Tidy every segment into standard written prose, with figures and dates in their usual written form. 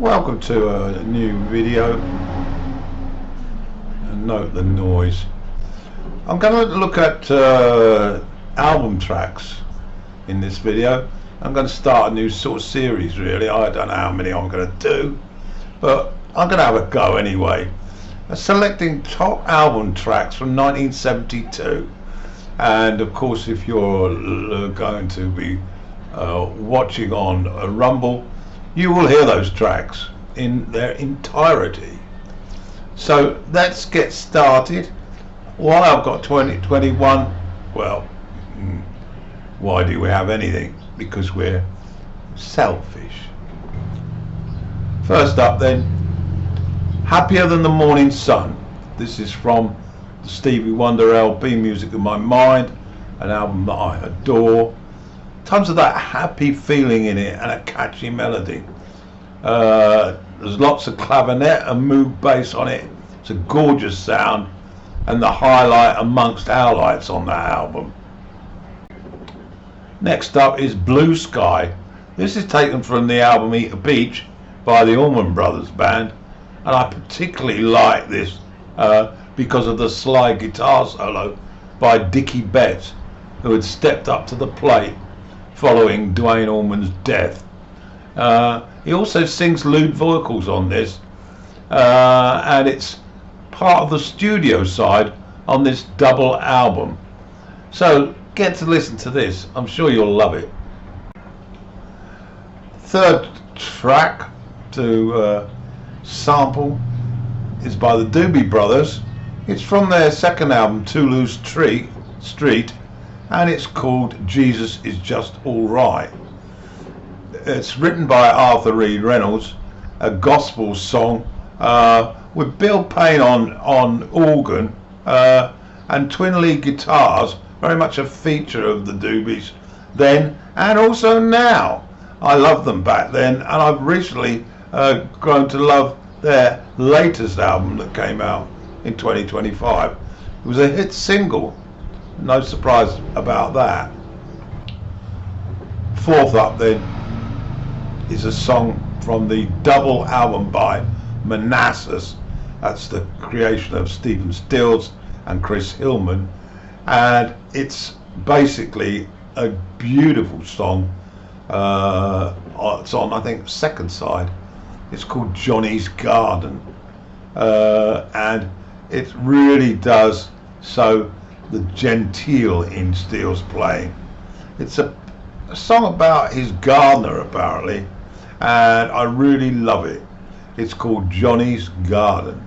Welcome to a new video, and note the noise. I'm going to look at album tracks in this video. I'm going to start a new sort of series really. I don't know how many I'm going to do, but I'm going to have a go anyway. Selecting top album tracks from 1972, and of course if you're going to be watching on Rumble, you will hear those tracks in their entirety. So let's get started. While I've got 2021, well, why do we have anything? Because we're selfish. First up then, Happier Than the Morning Sun. This is from the Stevie Wonder LP, Music of My Mind, an album that I adore. Tons of that happy feeling in it and a catchy melody. There's lots of clavinet and moog bass on it. It's a gorgeous sound and the highlight amongst highlights on that album. Next up is Blue Sky. This is taken from the album Eat a Peach by the Allman Brothers Band, and I particularly like this because of the slide guitar solo by Dickie Betts, who had stepped up to the plate following Duane Allman's death. He also sings lead vocals on this, and it's part of the studio side on this double album. So get to listen to this. I'm sure you'll love it. Third track to sample is by the Doobie Brothers. It's from their second album, Toulouse Street, and it's called Jesus Is Just Alright. It's written by Arthur Reed Reynolds, a gospel song with Bill Payne on organ and twin lead guitars, very much a feature of the Doobies then and also now. I loved them back then, and I've recently grown to love their latest album that came out in 2025. It was a hit single, no surprise about that. Fourth up then is a song from the double album by Manassas. That's the creation of Stephen Stills and Chris Hillman, and it's basically a beautiful song. It's on, I think, second side. It's called Johnny's Garden, and it really does show the genteel in Stills' playing. It's a song about his gardener apparently, and I really love it. It's called Johnny's Garden.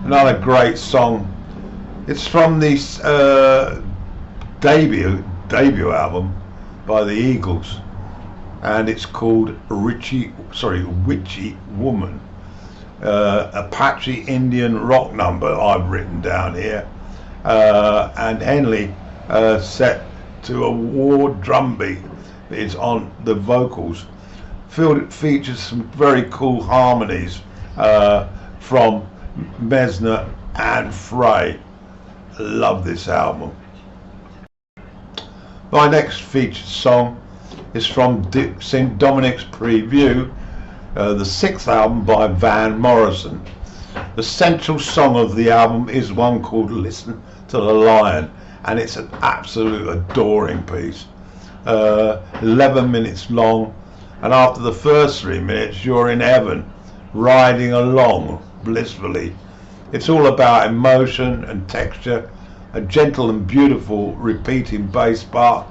Another great song. It's from the debut album by the Eagles, and it's called Witchy Woman. Apache Indian rock number I've written down here, and Henley set to a war drum beat is on the vocals. It features some very cool harmonies from Mesner and Frey. Love this album. My next featured song is from St. Dominic's Preview, the sixth album by Van Morrison. The central song of the album is one called Listen to the Lion, and it's an absolute adoring piece. 11 minutes long, and after the first 3 minutes you're in heaven, riding along blissfully. It's all about emotion and texture, a gentle and beautiful repeating bass part,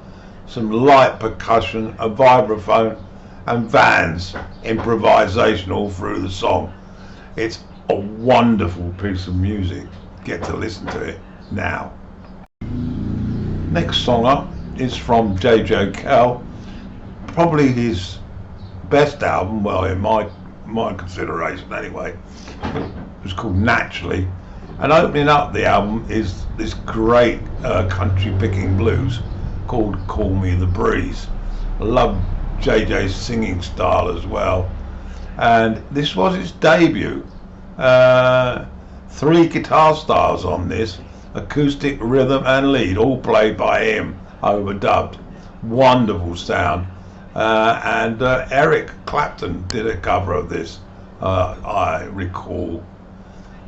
some light percussion, a vibraphone, and Van's improvisation all through the song. It's a wonderful piece of music. Get to listen to it now. Next song up is from J.J. Cale, probably his best album, well, in my consideration anyway. It was called Naturally, and opening up the album is this great country picking blues called Call Me the Breeze. I love JJ's singing style as well, and this was his debut. 3 guitar styles on this, acoustic, rhythm and lead, all played by him, overdubbed. Wonderful sound, and Eric Clapton did a cover of this, I recall.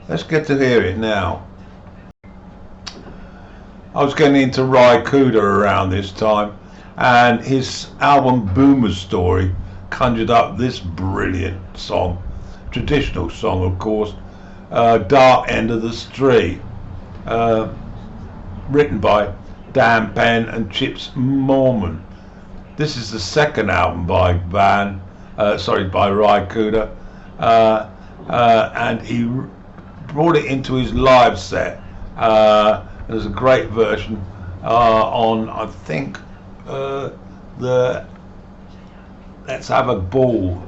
Let's get to hear it now. I was getting into Ry Cooder around this time, and his album Boomer Story conjured up this brilliant song, traditional song of course, Dark End of the Street, written by Dan Penn and Chips Moorman. This is the second album by Ry Cooder, and he brought it into his live set. There's a great version on, I think, the Let's Have a Ball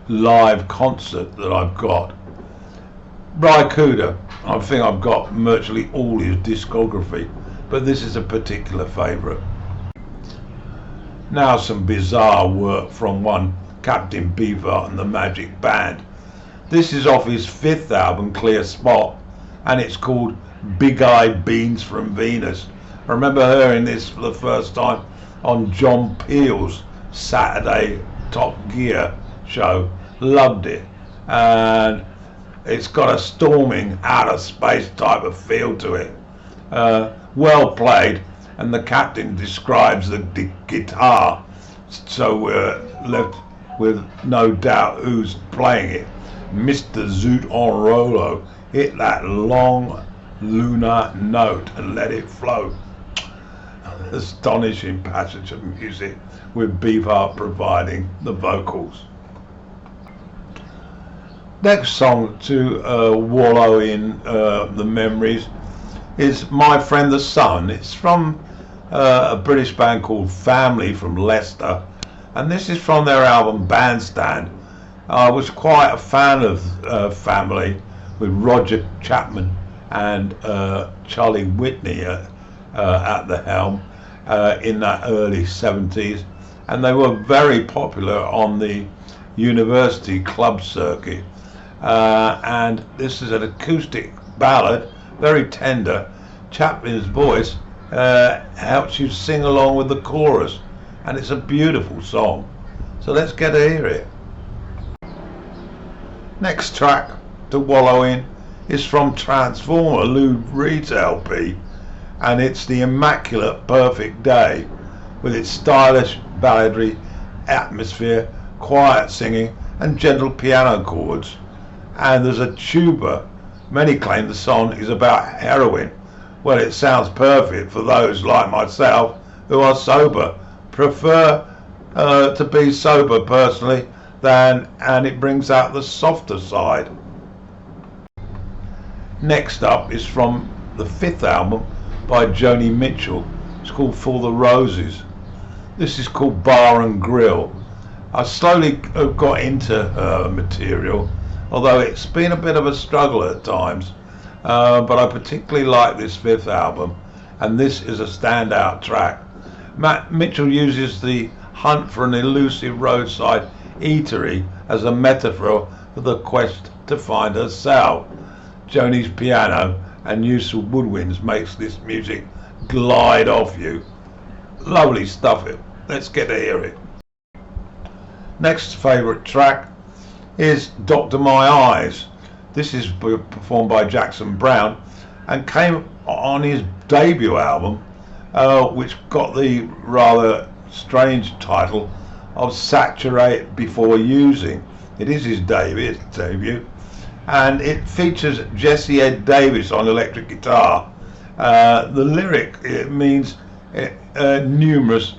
live concert that I've got. Ry Cooder, I think I've got virtually all his discography, but this is a particular favourite. Now some bizarre work from one Captain Beefheart and the Magic Band. This is off his fifth album, Clear Spot, and it's called Big Eyed Beans from Venus. I remember hearing this for the first time on John Peel's Saturday Top Gear show. Loved it, and it's got a storming outer space type of feel to it. Well played, and the captain describes the guitar, so we're left with no doubt who's playing it. Mr. Zoot on Rolo hit that long lunar note and let it flow. Astonishing passage of music, with Beefheart providing the vocals. Next song to wallow in the memories is My Friend the Sun. It's from a British band called Family from Leicester, and this is from their album Bandstand. I was quite a fan of Family, with Roger Chapman and Charlie Whitney at the helm in that early 70s, and they were very popular on the university club circuit. And this is an acoustic ballad, very tender. Chapman's voice helps you sing along with the chorus, and it's a beautiful song. So let's get to hear it. Next track to wallow in is from Transformer, Lou Reed's LP, and it's The Immaculate Perfect Day, with its stylish balladry, atmosphere, quiet singing and gentle piano chords. And there's a tuba. Many claim the song is about heroin. Well, it sounds perfect for those like myself who are sober. Prefer to be sober personally, and it brings out the softer side. Next up is from the fifth album by Joni Mitchell. It's called For the Roses. This is called Bar and Grill. I slowly got into material, although it's been a bit of a struggle at times, but I particularly like this fifth album, and this is a standout track. Matt Mitchell uses the hunt for an elusive roadside eatery as a metaphor for the quest to find herself. Joni's piano and use of woodwinds makes this music glide off you. Lovely stuff. Let's get to hear it. Next favourite track is Dr. My Eyes. This is performed by Jackson Browne and came on his debut album, which got the rather strange title of Saturate Before Using. It is his debut, and it features Jesse Ed Davis on electric guitar. The lyric, it means numerous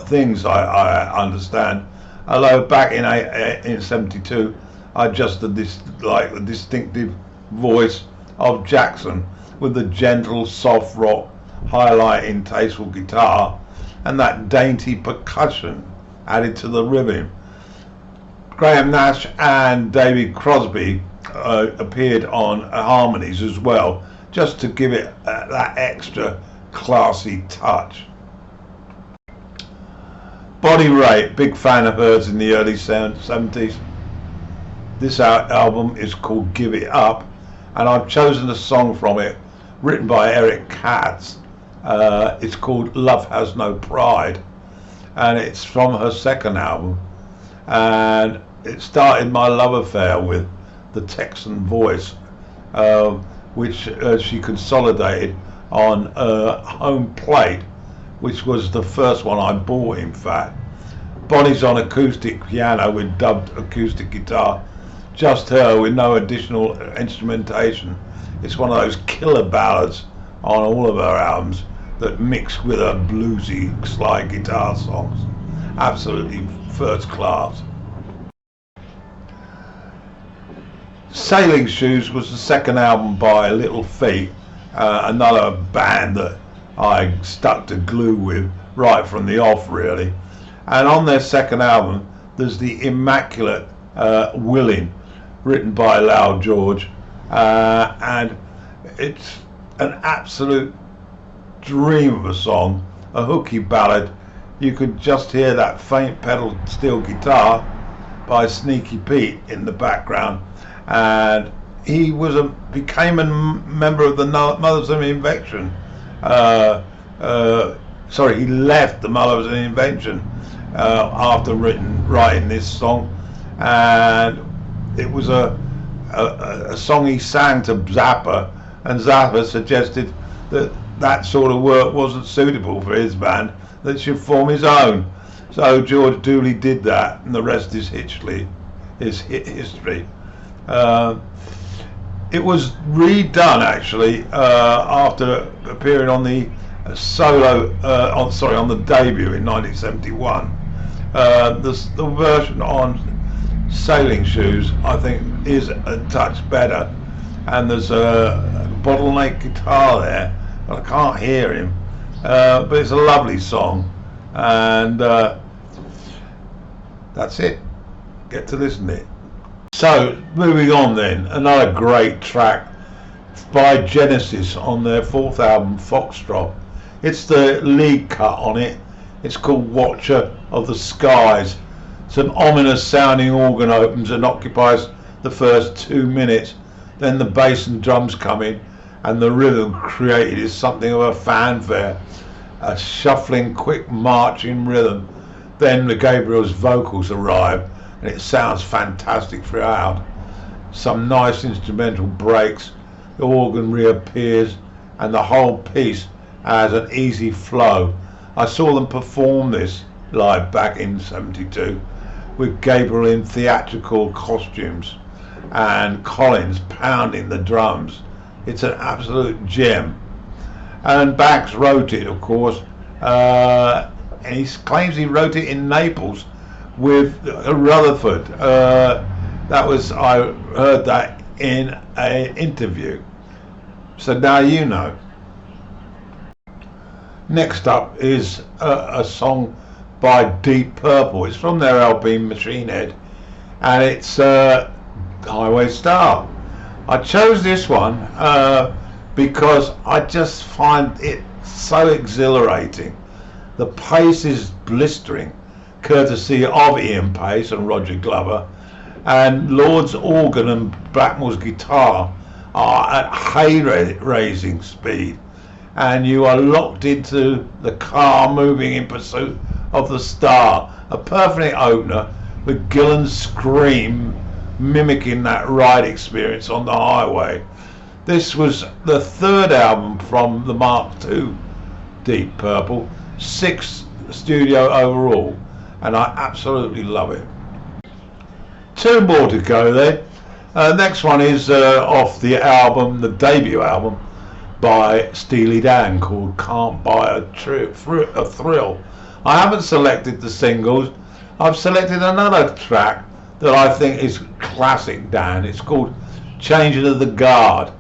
things, I understand. Although back in 72, I just like the distinctive voice of Jackson with the gentle, soft rock highlighting tasteful guitar and that dainty percussion added to the rhythm. Graham Nash and David Crosby appeared on harmonies as well, just to give it that extra classy touch. Bonnie Raitt, big fan of hers in the early 70s. This album is called Give It Up, and I've chosen a song from it written by Eric Katz. It's called Love Has No Pride, and it's from her second album, and it started my love affair with the Texan voice, which she consolidated on Home Plate, which was the first one I bought, in fact. Bonnie's on acoustic piano with dubbed acoustic guitar, just her with no additional instrumentation. It's one of those killer ballads on all of her albums that mix with her bluesy slide guitar songs. Absolutely first class. Sailing Shoes was the second album by Little Feat, another band that I stuck to glue with right from the off, really. And on their second album there's the immaculate Willing, written by Lowell George, and it's an absolute dream of a song, a hooky ballad. You could just hear that faint pedal steel guitar by Sneaky Pete in the background, and he became a member of the Mothers of Invention. He left the Mothers of Invention after writing this song, and it was a song he sang to Zappa, and Zappa suggested that sort of work wasn't suitable for his band, that should form his own. So George Dooley did that, and the rest is history. It was redone actually after appearing on the on the debut in 1971. The version on Sailing Shoes, I think, is a touch better, and there's a bottleneck guitar there, but I can't hear him. But it's a lovely song, and that's it. Get to listen to it. So moving on then, another great track by Genesis on their fourth album, Foxtrot. It's the lead cut on it. It's called Watcher of the Skies. It's an ominous sounding organ opens and occupies the first 2 minutes. Then the bass and drums come in, and the rhythm created is something of a fanfare, a shuffling, quick marching rhythm. Then the Gabriel's vocals arrive, and it sounds fantastic throughout. Some nice instrumental breaks, the organ reappears, and the whole piece has an easy flow. I saw them perform this live back in '72 with Gabriel in theatrical costumes and Collins pounding the drums. It's an absolute gem. And Bax wrote it, of course, and he claims he wrote it in Naples with Rutherford. I heard that in an interview. So now you know. Next up is a song by Deep Purple. It's from their LP Machine Head, and it's Highway Star. I chose this one because I just find it so exhilarating. The pace is blistering, courtesy of Ian Pace and Roger Glover, and Lord's organ and Blackmore's guitar are at hair-raising speed, and you are locked into the car moving in pursuit of the star. A perfect opener with Gillan's scream mimicking that ride experience on the highway. This was the third album from the Mark II Deep Purple, 6th studio overall, and I absolutely love it. 2 more to go there. Next one is off the album, the debut album by Steely Dan, called Can't Buy a Thrill. I haven't selected the singles. I've selected another track that I think is classic Dan. It's called Changing of the Guard.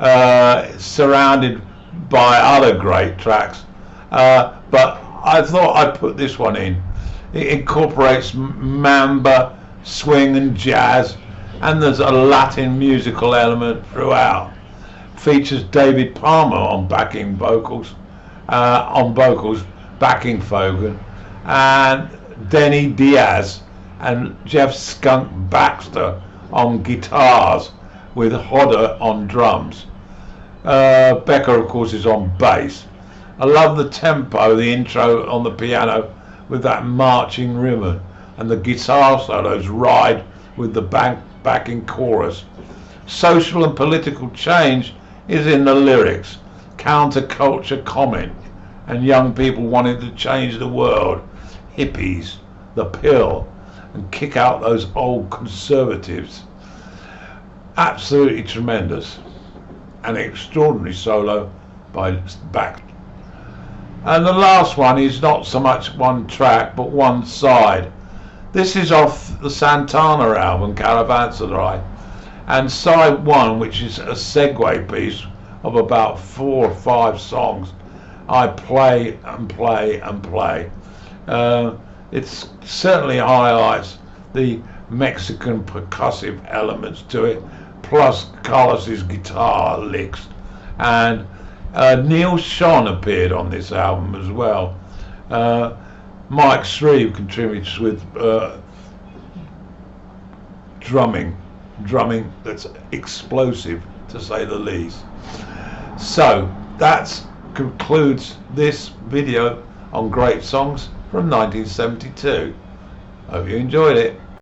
It's surrounded by other great tracks, but I thought I'd put this one in. It incorporates mamba, swing and jazz, and there's a Latin musical element throughout. Features David Palmer on vocals, backing Fogan, and Denny Diaz and Jeff Skunk Baxter on guitars, with Hodder on drums. Becker, of course, is on bass. I love the tempo, the intro on the piano with that marching rhythm, and the guitar solos ride with the backing chorus. Social and political change is in the lyrics, counterculture comment, and young people wanting to change the world, hippies, the pill, and kick out those old conservatives. Absolutely tremendous. An extraordinary solo by Bach. And the last one is not so much one track but one side. This is off the Santana album Caravanserai, and side one, which is a segue piece of about 4 or 5 songs, I play and play and play. It certainly highlights the Mexican percussive elements to it, plus Carlos's guitar licks. And Neil Schon appeared on this album as well. Mike Shreve contributes with drumming that's explosive, to say the least. So that concludes this video on great songs from 1972. Hope you enjoyed it.